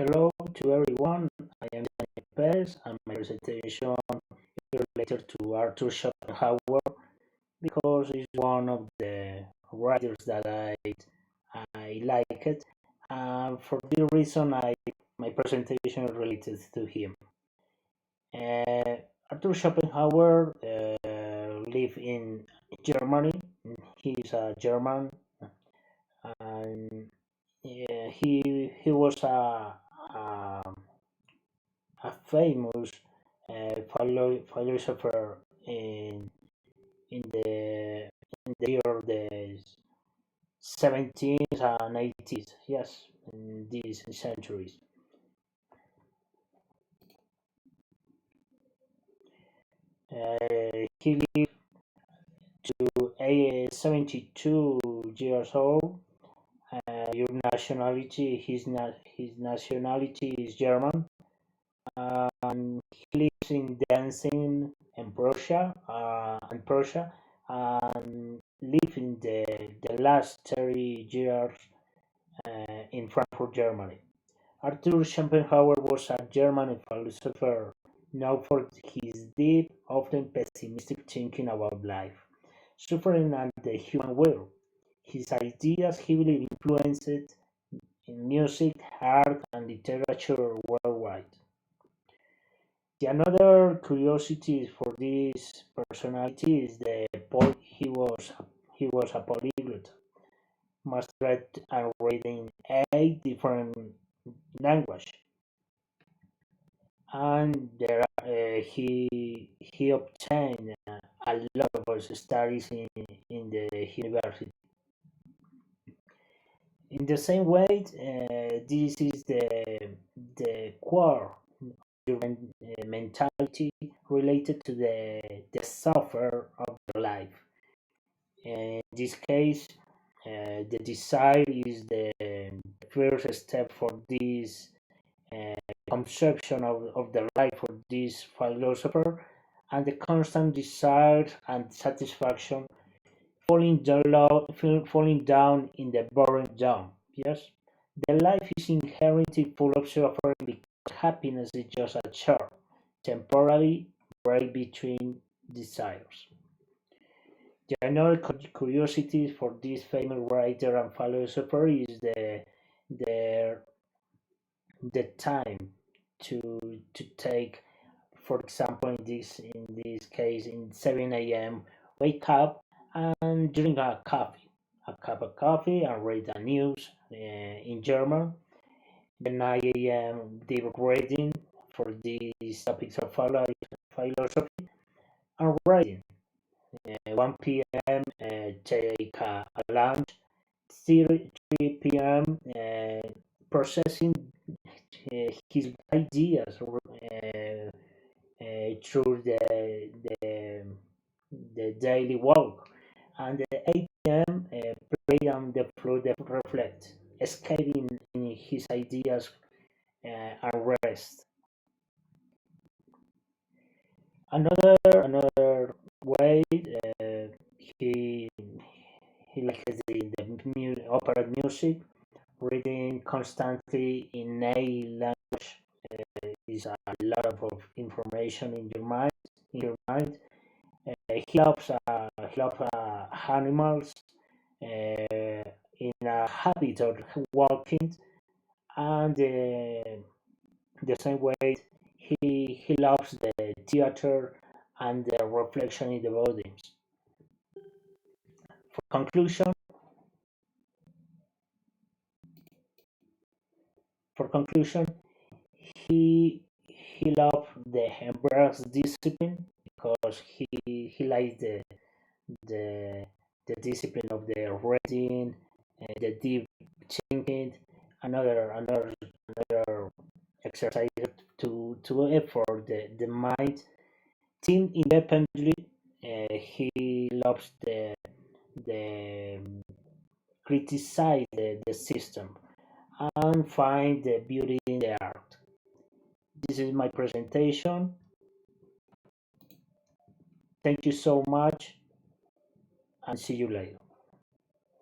Hello to everyone. I am Daniel Perez, and my presentation is related to Arthur Schopenhauer because he's one of the writers that I like it, and for this reason, my presentation is related to him. Uh, Arthur Schopenhauer lived in Germany. He's a German, and he was a famous philosopher in the year of the 17th and 80s, yes, in these centuries. He lived to 72 years old. Your nationality, his nationality is German, and he lives in Danzig and Prussia, and lived in the last 30 years in Frankfurt, Germany. Arthur Schopenhauer was a German philosopher known for his deep, often pessimistic thinking about life, suffering, and the human will. His ideas heavily influenced in music, art, and literature worldwide. The another curiosity for this personality is he was a polyglot, mastered and read in 8 different languages, and he obtained a lot of his studies in the university. In the same way, this is the core human mentality related to the suffer of the life. In this case, the desire is the first step for this uh, conception of the life for this philosopher, and the constant desire and satisfaction falling down in the boring down. Yes, the life is inherently full of suffering because happiness is just a short, temporary break between desires. The another curiosity for this famous writer and philosopher is the the time to take, for example, in this case, in 7 a.m., wake up and drink a cup of coffee, and read the news in German. The 9 a.m. deep reading for these topics of philosophy and writing. 1 p.m. Take a lunch. 3 p.m. Processing his ideas through the daily walk, and the 8 p.m. Play on the floor that reflect, escaping in his ideas and rest. Another way, he he likes the opera music, reading constantly in a language is a lot of information in your mind. In your mind, he loves animals, in a habit of walking, and the same way he loves the theater and the reflection in the buildings. For conclusion, for conclusion, he loved the embrace discipline because he likes the the discipline of the reading, the deep thinking, another exercise to effort the mind. Think independently. He loves the criticize the system and find the beauty in the art. This is my presentation. Thank you so much, and see you later.